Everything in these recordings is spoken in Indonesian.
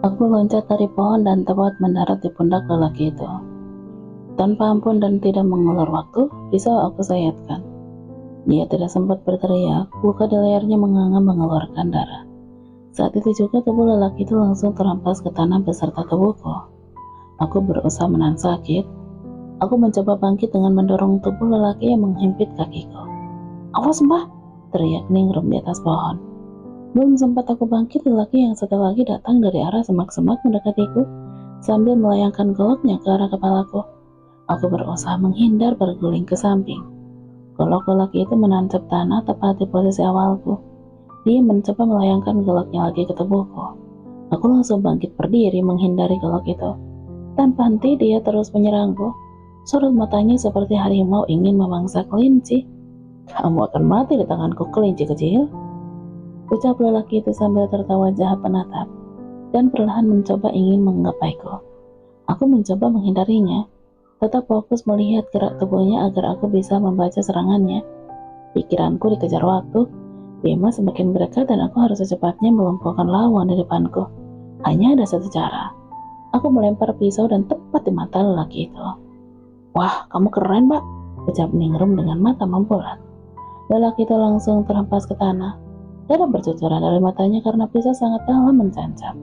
Aku loncat dari pohon dan tepat mendarat di pundak lelaki itu. Tanpa ampun dan tidak mengulur waktu, pisau aku sayatkan. Dia tidak sempat berteriak, luka di lehernya menganga mengeluarkan darah. Saat itu juga tubuh lelaki itu langsung terhempas ke tanah beserta tubuhku. Aku berusaha menahan sakit. Aku mencoba bangkit dengan mendorong tubuh lelaki yang menghimpit kakiku. "Awas mbak!" teriak Ningrum di atas pohon. Belum sempat aku bangkit, lelaki yang satu lagi datang dari arah semak-semak mendekatiku sambil melayangkan goloknya ke arah kepalaku. Aku berusaha menghindar berguling ke samping. Golok lelaki itu menancap tanah tepat di posisi awalku. Dia mencoba melayangkan goloknya lagi ke tubuhku. Aku langsung bangkit berdiri menghindari golok itu. Tanpa henti dia terus menyerangku. Sorot matanya seperti harimau ingin memangsa kelinci. "Kamu akan mati di tanganku, kelinci kecil," ucap lelaki itu sambil tertawa jahat menatap, dan perlahan mencoba ingin menggapaiku. Aku mencoba menghindarinya, tetap fokus melihat gerak tubuhnya agar aku bisa membaca serangannya. Pikiranku dikejar waktu. Bima semakin berdekat dan aku harus secepatnya melumpuhkan lawan di depanku. Hanya ada satu cara. Aku melempar pisau dan tepat di mata lelaki itu. "Wah, kamu keren, Mbak," ucap Ningrum dengan mata membulat. Lelaki itu langsung terhempas ke tanah. Darah bercucuran dari matanya karena pisau sangat dalam mencancap.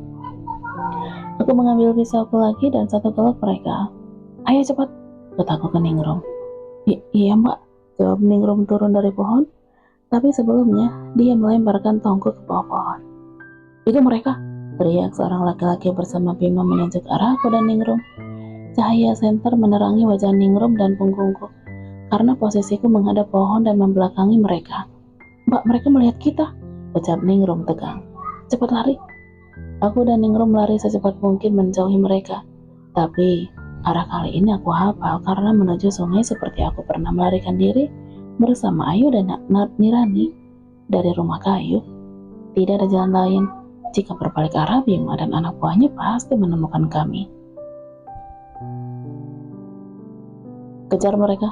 Aku mengambil pisauku lagi dan satu golok mereka. "Ayo cepat," kataku ke Ningrum. Iya mbak," jawab Ningrum turun dari pohon. Tapi sebelumnya, dia melemparkan tongku ke bawah pohon. "Itu mereka!" teriak seorang laki-laki bersama Bima menunjuk arah aku dan Ningrum. Cahaya senter menerangi wajah Ningrum dan punggungku, karena posisiku menghadap pohon dan membelakangi mereka. "Mbak, mereka melihat kita," ucap Ningrum tegang. "Cepat lari!" Aku dan Ningrum lari secepat mungkin menjauhi mereka. Tapi, arah kali ini aku hafal karena menuju sungai seperti aku pernah melarikan diri bersama Ayu dan Nirani dari rumah kayu. Tidak ada jalan lain. Jika berbalik arah, Bima dan anak buahnya pasti menemukan kami. "Kejar mereka!"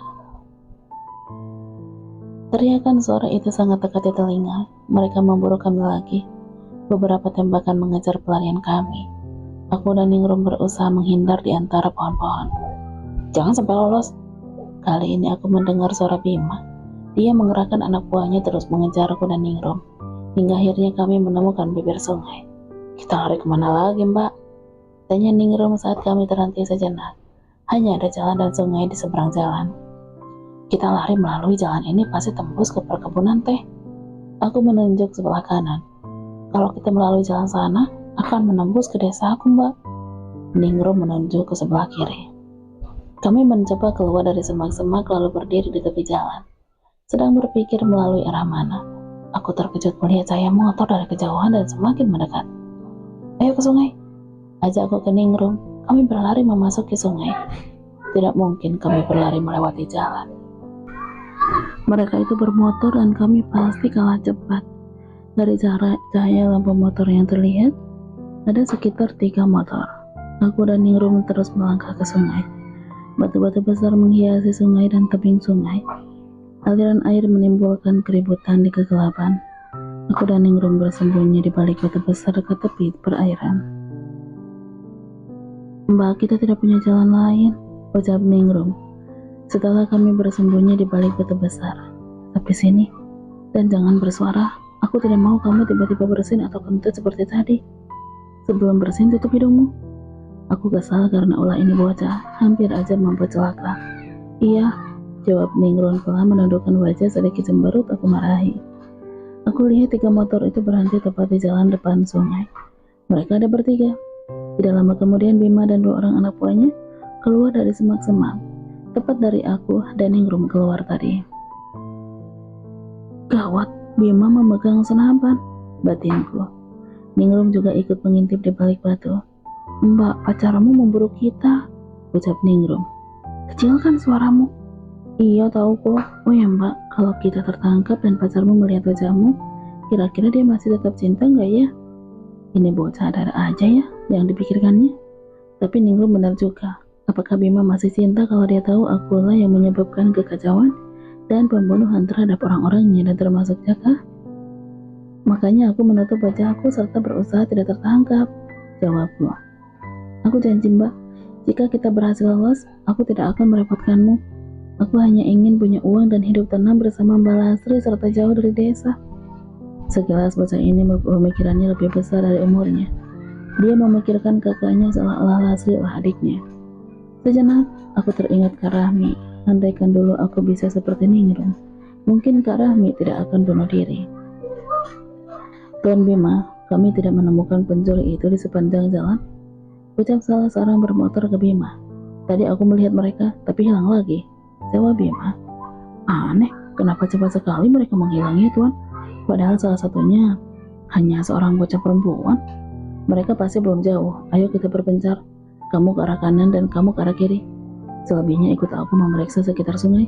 Teriakan suara itu sangat dekat di telinga. Mereka memburu kami lagi. Beberapa tembakan mengejar pelarian kami. Aku dan Ningrum berusaha menghindar di antara pohon-pohon. "Jangan sampai lolos!" Kali ini aku mendengar suara Bima. Dia mengerahkan anak buahnya terus mengejarku dan Ningrum, hingga akhirnya kami menemukan bibir sungai. "Kita lari kemana lagi, Mbak?" tanya Ningrum saat kami terhenti sejenak. "Hanya ada jalan dan sungai di seberang jalan. Kita lari melalui jalan ini pasti tembus ke perkebunan teh." Aku menunjuk sebelah kanan. "Kalau kita melalui jalan sana, akan menembus ke desa aku, Mbak." Ningrum menunjuk ke sebelah kiri. Kami mencoba keluar dari semak-semak lalu berdiri di tepi jalan. Sedang berpikir melalui arah mana, aku terkejut melihat cahaya motor dari kejauhan dan semakin mendekat. "Ayo ke sungai," ajakku ke Ningrum. Kami berlari memasuki sungai. Tidak mungkin kami berlari melewati jalan. Mereka itu bermotor dan kami pasti kalah cepat. Dari cahaya lampu motor yang terlihat, ada sekitar 3 motor. Aku dan Ningrum terus melangkah ke sungai. Batu-batu besar menghiasi sungai dan tebing sungai. Aliran air menimbulkan keributan di kegelapan. Aku dan Ningrum bersembunyi di balik batu besar dekat tepi perairan. "Mbak, kita tidak punya jalan lain," ucap Ningrum setelah kami bersembunyi di balik batu besar. "Tapi sini, dan jangan bersuara. Aku tidak mau kamu tiba-tiba bersin atau kentut seperti tadi. Sebelum bersin, tutup hidungmu." Aku kesal karena ulah ini bocah, hampir aja membuat celaka. "Iya," jawab Ningrum pelan menundukkan wajah sedikit cemberut. Aku marahi. Aku lihat 3 motor itu berhenti tepat di jalan depan sungai. Mereka ada bertiga. Tidak lama kemudian Bima dan 2 orang anak buahnya keluar dari semak-semak, tepat dari aku dan Ningrum keluar tadi. "Gawat, Bima memegang senapan," batinku. Ningrum juga ikut mengintip di balik batu. "Mbak, pacarmu memburu kita," ucap Ningrum. "Kecilkan suaramu." "Iya tahu kok." "Oh ya mbak, kalau kita tertangkap dan pacarmu melihat wajahmu, kira-kira dia masih tetap cinta nggak ya?" Ini bocah ada aja ya yang dipikirkannya. Tapi Ningrum benar juga. Apakah Bima masih cinta kalau dia tahu akulah yang menyebabkan kekacauan dan pembunuhan terhadap orang-orangnya dan termasuk Jaka? Makanya aku menutup wajahku serta berusaha tidak tertangkap. jawabku. Aku janji Mbak, jika kita berhasil lolos, aku tidak akan merepotkanmu. Aku hanya ingin punya uang dan hidup tenang bersama Mbak Lasri serta jauh dari desa. Sekilas bocah ini pemikirannya lebih besar dari umurnya. Dia memikirkan kakaknya seolah-olah Lasri lah adiknya. Sejenak, aku teringat Kak Rahmi. Andaikan dulu aku bisa seperti Ningrum, mungkin Kak Rahmi tidak akan bunuh diri. Tuan Bima, kami tidak menemukan pencuri itu di sepanjang jalan, ucap salah seorang bermotor ke Bima. Tadi aku melihat mereka, tapi hilang lagi, jawab Bima. Aneh, kenapa cepat sekali mereka menghilangnya, Tuan? Padahal salah satunya hanya seorang bocah perempuan. Mereka pasti belum jauh, ayo kita berpencar. Kamu ke arah kanan dan kamu ke arah kiri. Selebihnya ikut aku memeriksa sekitar sungai.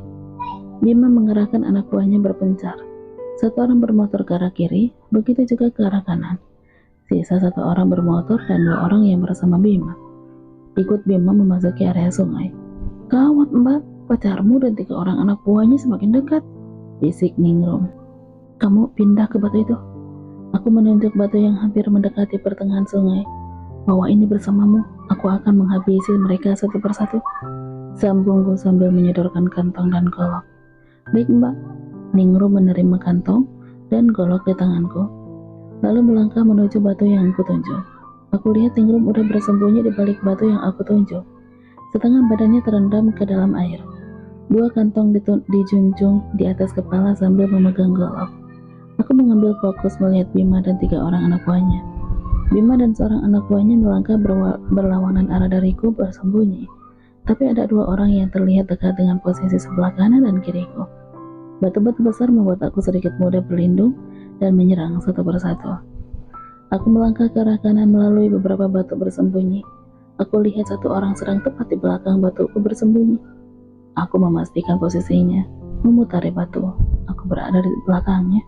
Bima mengerahkan anak buahnya berpencar. Satu orang bermotor ke arah kiri, begitu juga ke arah kanan. Sisa satu orang bermotor dan dua orang yang bersama Bima. Ikut Bima memasuki area sungai. Gawat Mbak, pacarmu dan 3 orang anak buahnya semakin dekat, bisik Ningrum. Kamu pindah ke batu itu. Aku menunjuk batu yang hampir mendekati pertengahan sungai. Bawa ini bersamamu, aku akan menghabisi mereka satu persatu. Sambungku sambil menyodorkan kantong dan golok. Baik Mbak. Ningrum menerima kantong dan golok di tanganku, lalu melangkah menuju batu yang aku tunjuk. Aku lihat Ningrum udah bersembunyi di balik batu yang aku tunjuk. Setengah badannya terendam ke dalam air. 2 kantong dijunjung di atas kepala sambil memegang golok. Aku mengambil fokus melihat Bima dan 3 orang anak buahnya. Bima dan seorang anak buahnya melangkah berlawanan arah dariku bersembunyi. Tapi ada 2 orang yang terlihat dekat dengan posisi sebelah kanan dan kiriku. Batu-batu besar membuat aku sedikit mudah berlindung dan menyerang satu persatu. Aku melangkah ke arah kanan melalui beberapa batu bersembunyi. Aku lihat 1 orang sedang tepat di belakang batuku bersembunyi. Aku memastikan posisinya, memutari batu. Aku berada di belakangnya.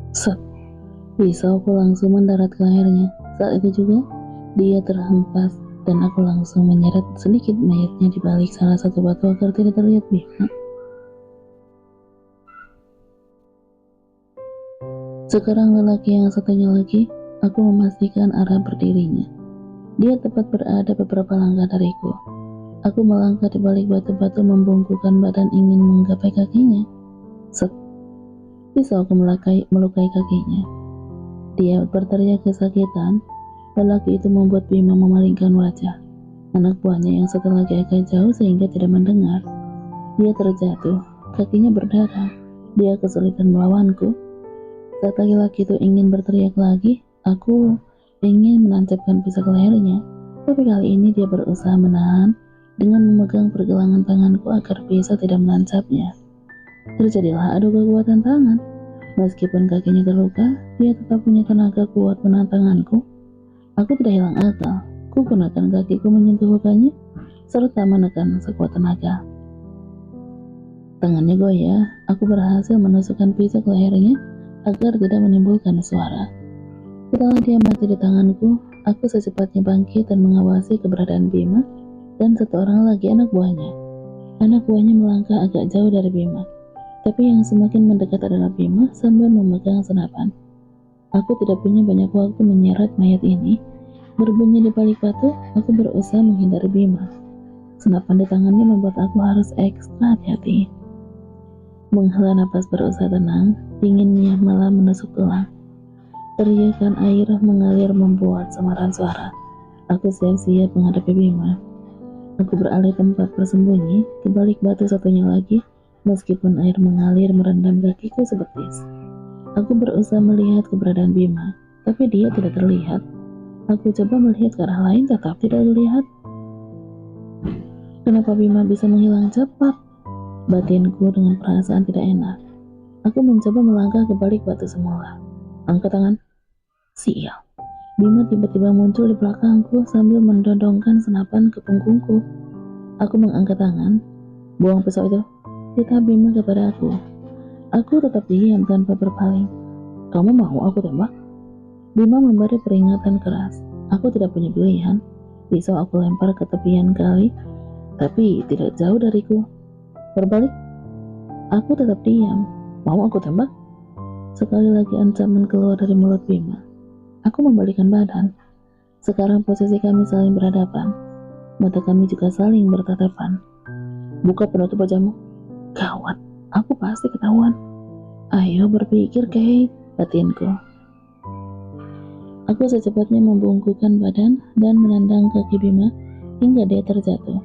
Set, pisauku langsung mendarat ke lehernya. Saat itu juga, dia terhempas dan aku langsung menyeret sedikit mayatnya di balik salah satu batu agar tidak terlihat Bima. Sekarang lelaki yang satunya lagi, aku memastikan arah berdirinya. Dia tepat berada beberapa langkah dariku. Aku melangkah di balik batu-batu membungkukkan badan ingin menggapai kakinya. Set, pisauku melukai kakinya. Dia berteriak kesakitan. Lelaki itu membuat Bima memalingkan wajah. Anak buahnya yang satu lagi agak jauh sehingga tidak mendengar. Dia terjatuh, kakinya berdarah. Dia kesulitan melawanku. Saat laki-laki itu ingin berteriak lagi, aku ingin menancapkan pisau ke lehernya. Tapi kali ini dia berusaha menahan dengan memegang pergelangan tanganku agar pisau tidak menancapnya. Terjadilah adu kekuatan tangan. Meskipun kakinya terluka, dia tetap punya tenaga kuat menahan tanganku. Aku tidak hilang akal. Ku gunakan kakiku menyentuh lukanya, serta menekan sekuat tenaga. Tangannya goyah, aku berhasil menusukkan pisau ke lehernya agar tidak menimbulkan suara. Setelah dia mati di tanganku, aku secepatnya bangkit dan mengawasi keberadaan Bima dan 1 orang lagi anak buahnya. Anak buahnya melangkah agak jauh dari Bima, tapi yang semakin mendekat adalah Bima sambil memegang senapan. Aku tidak punya banyak waktu menyeret mayat ini. Berbunyi di balik batu, aku berusaha menghindari Bima. Senapan di tangannya membuat aku harus ekstra hati-hati. Menghela napas berusaha tenang, dinginnya malah menusuk tulang. Teriakan air mengalir membuat samaran suara. Aku siap-siap menghadapi Bima. Aku beralih tempat bersembunyi ke balik batu satunya lagi, meskipun air mengalir merendam kakiku sebetis. Aku berusaha melihat keberadaan Bima, tapi dia tidak terlihat. Aku coba melihat ke arah lain, tetap tidak terlihat. Kenapa Bima bisa menghilang cepat? Batinku dengan perasaan tidak enak. Aku mencoba melangkah ke balik batu semula. Angkat tangan. Sial. Bima tiba-tiba muncul di belakangku sambil mendodongkan senapan ke punggungku. Aku mengangkat tangan. Buang pisau itu. Kata Bima kepada aku. Aku tetap diam tanpa berpaling. Kamu mau aku tembak? Bima memberi peringatan keras. Aku tidak punya pilihan. Pisau aku lempar ke tepian kali, tapi tidak jauh dariku. Berbalik, aku tetap diam. Mau aku tembak? Sekali lagi ancaman keluar dari mulut Bima. Aku membalikkan badan. Sekarang posisi kami saling berhadapan. Mata kami juga saling bertatapan. Buka penutup wajahmu. Gawat, aku pasti ketahuan. Ayo berpikir, Kate, batinku. Aku secepatnya membungkukkan badan dan menendang kaki Bima hingga dia terjatuh.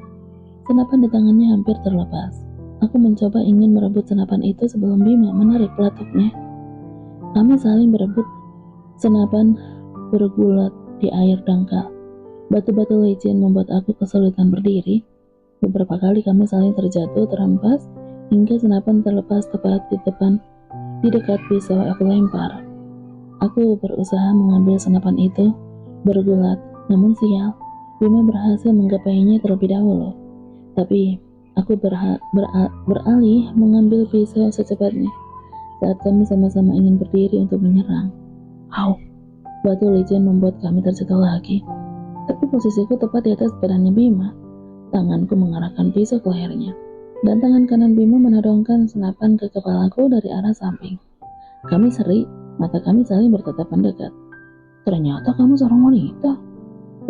Senapan di tangannya hampir terlepas. Aku mencoba ingin merebut senapan itu sebelum Bima menarik pelatuknya. Kami saling berebut. Senapan bergulat di air dangkal. Batu-batu licin membuat aku kesulitan berdiri. Beberapa kali kami saling terjatuh terhempas hingga senapan terlepas tepat di dekat pisau aku lempar. Aku berusaha mengambil senapan itu, bergulat, namun sial, Bima berhasil menggapainya terlebih dahulu. Tapi aku beralih mengambil pisau secepatnya saat kami sama-sama ingin berdiri untuk menyerang. Au, batu licin membuat kami terjatuh lagi. Tapi posisiku tepat di atas badannya Bima. Tanganku mengarahkan pisau ke lehernya, dan tangan kanan Bima menodongkan senapan ke kepalaku dari arah samping. Kami seri. Mata kami saling bertatapan dekat. Ternyata kamu seorang wanita,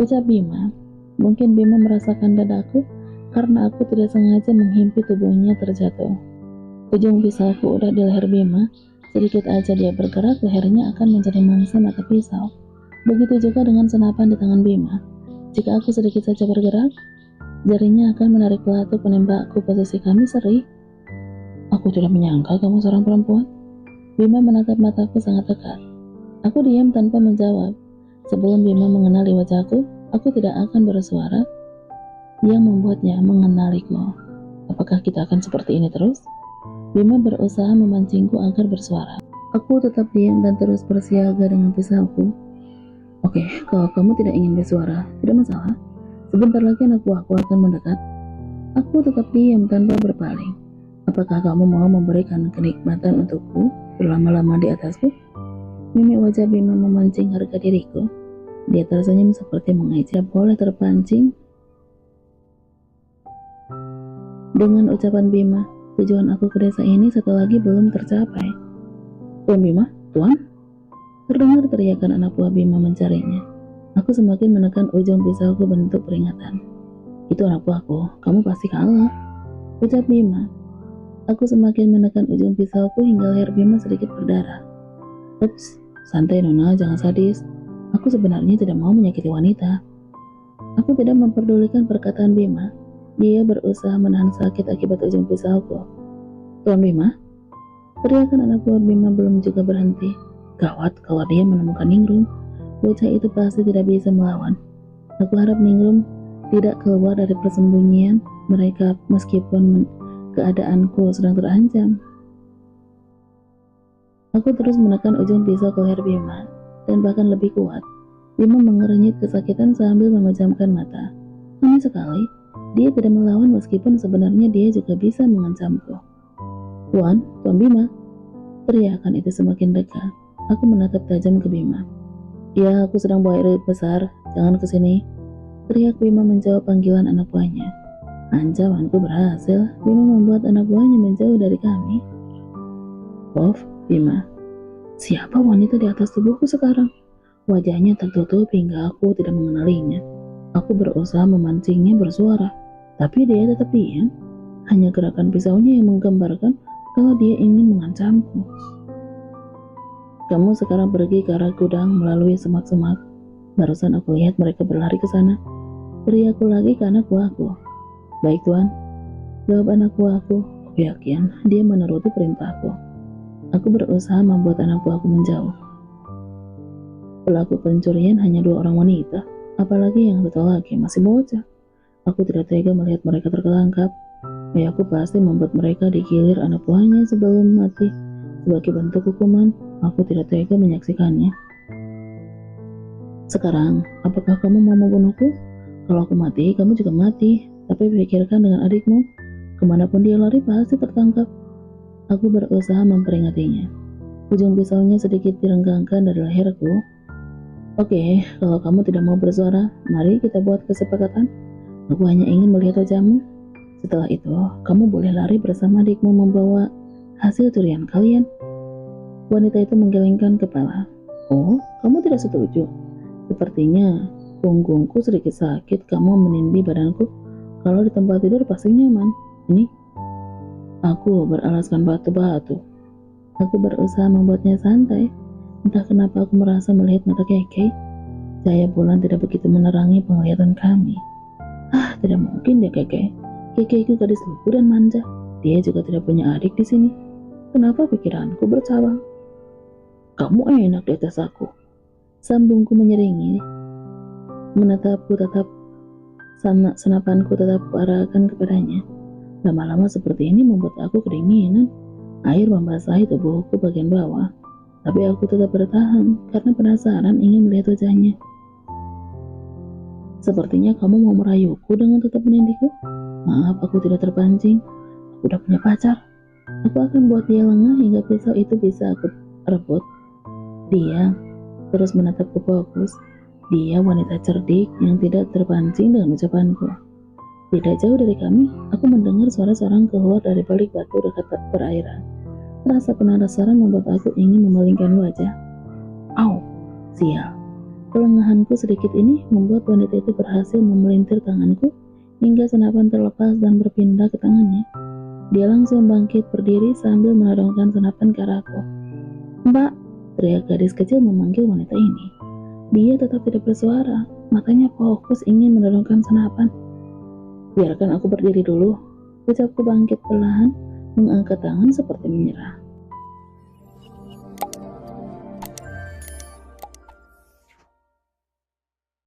ucap Bima. Mungkin Bima merasakan dadaku karena aku tidak sengaja menghimpit tubuhnya terjatuh. Ujung pisauku udah di leher Bima. Sedikit aja dia bergerak, lehernya akan menjadi mangsa mata pisau. Begitu juga dengan senapan di tangan Bima. Jika aku sedikit saja bergerak, jarinya akan menarik pelatuk penembakku. Posisi kami seri. Aku tidak menyangka kamu seorang perempuan. Bima menatap mataku sangat dekat. Aku diam tanpa menjawab. Sebelum Bima mengenali wajahku, aku tidak akan bersuara yang membuatnya mengenaliku. Apakah kita akan seperti ini terus? Bima berusaha memancingku agar bersuara. Aku tetap diam dan terus bersiaga dengan pisauku. Oke, kalau kamu tidak ingin bersuara, tidak masalah. Sebentar lagi anak buahku akan mendekat. Aku tetap diam tanpa berpaling. Apakah kamu mau memberikan kenikmatan untukku berlama-lama di atasku? Mimik wajah Bima memancing harga diriku. Dia tersenyum seperti mengejek. Boleh terpancing dengan ucapan Bima. Tujuan aku ke desa ini satu lagi belum tercapai. Tuan Bima, Tuan? Terdengar teriakan anak buah Bima mencarinya. Aku semakin menekan ujung pisauku bentuk peringatan. Itu anak buahku, kamu pasti kalah, ucap Bima. Aku semakin menekan ujung pisauku hingga leher Bima sedikit berdarah. Ups, santai Nona, jangan sadis. Aku sebenarnya tidak mau menyakiti wanita. Aku tidak memperdulikan perkataan Bima. Dia berusaha menahan sakit akibat ujung pisauku. Tuan Bima? Teriakan anak buah Bima belum juga berhenti. Gawat kalau dia menemukan Ningrum. Bocah itu pasti tidak bisa melawan. Aku harap Ningrum tidak keluar dari persembunyian mereka meskipun keadaanku sedang terancam. Aku terus menekan ujung pisau ke leher Bima, dan bahkan lebih kuat. Bima mengernyit kesakitan sambil memejamkan mata. Aneh sekali, dia tidak melawan meskipun sebenarnya dia juga bisa mengancamku. Tuan Bima, teriakan itu semakin dekat. Aku menatap tajam ke Bima. Ya, aku sedang bawa air besar, jangan kesini. Teriak Bima menjawab panggilan anak buahnya. Ancamanku berhasil. Bima membuat anak buahnya menjauh dari kami. Wolf, Bima. Siapa wanita di atas tubuhku sekarang? Wajahnya tertutup hingga aku tidak mengenalinya. Aku berusaha memancingnya bersuara, tapi dia tetap diam. Hanya gerakan pisaunya yang menggambarkan kalau dia ingin mengancamku. Kamu sekarang pergi ke arah gudang melalui semak-semak. Barusan aku lihat mereka berlari ke sana. Teriakku lagi ke anak buahku. Baik tuan, jawab anak buahku. Aku yakin dia menuruti perintahku. Aku berusaha membuat anak buahku menjauh. Pelaku pencurian hanya 2 orang wanita, apalagi yang satu lagi masih bocah. Aku tidak tega melihat mereka terkelangkap. Aku pasti membuat mereka digilir anak buahnya sebelum mati. Sebagai bentuk hukuman, aku tidak tega menyaksikannya. Sekarang, apakah kamu mau membunuhku? Kalau aku mati, kamu juga mati. Tapi pikirkan dengan adikmu. Kemanapun dia lari pasti tertangkap. Aku berusaha memperingatinya. Ujung pisaunya sedikit direnggangkan dari leherku. Oke, kalau kamu tidak mau bersuara, mari kita buat kesepakatan. Aku hanya ingin melihat wajahmu. Setelah itu, kamu boleh lari bersama adikmu membawa hasil curian kalian. Wanita itu menggelengkan kepala. Oh, kamu tidak setuju? Sepertinya Punggungku sedikit sakit, kamu menindih badanku. Kalau di tempat tidur pasti nyaman. Ini, aku beralaskan batu-batu. Aku berusaha membuatnya santai. Entah kenapa aku merasa melihat mata Keke. Cahaya bulan tidak begitu menerangi penglihatan kami. Tidak mungkin deh Keke. Keke itu gadis lugu dan manja. Dia juga tidak punya adik di sini. Kenapa pikiranku bercabang? Kamu enak di atas aku. Sambungku menyeringi. Menatapku tetap senapanku tetap kuarahkan kepadanya. Lama-lama seperti ini membuat aku kedinginan. Air membasahi tubuhku bagian bawah. Tapi aku tetap bertahan karena penasaran ingin melihat wajahnya. Sepertinya kamu mau merayuku dengan tetap menindihku. Maaf, aku tidak terpancing. Aku udah punya pacar. Aku akan buat dia lengah hingga pisau itu bisa aku rebut. Dia terus menatapku fokus. Dia wanita cerdik yang tidak terpancing dengan ucapanku. Tidak jauh dari kami, aku mendengar suara seorang keluar dari balik batu dekat perairan. Rasa penasaran membuat aku ingin memalingkan wajah. Au, sial. Kelengahanku sedikit ini membuat wanita itu berhasil memelintir tanganku hingga senapan terlepas dan berpindah ke tangannya. Dia langsung bangkit berdiri sambil menodongkan senapan ke arahku. Mbak, teriak gadis kecil memanggil wanita ini. Dia tetap tidak bersuara, matanya fokus ingin menodongkan senapan. Biarkan aku berdiri dulu. Ucapku bangkit perlahan, mengangkat tangan seperti menyerah.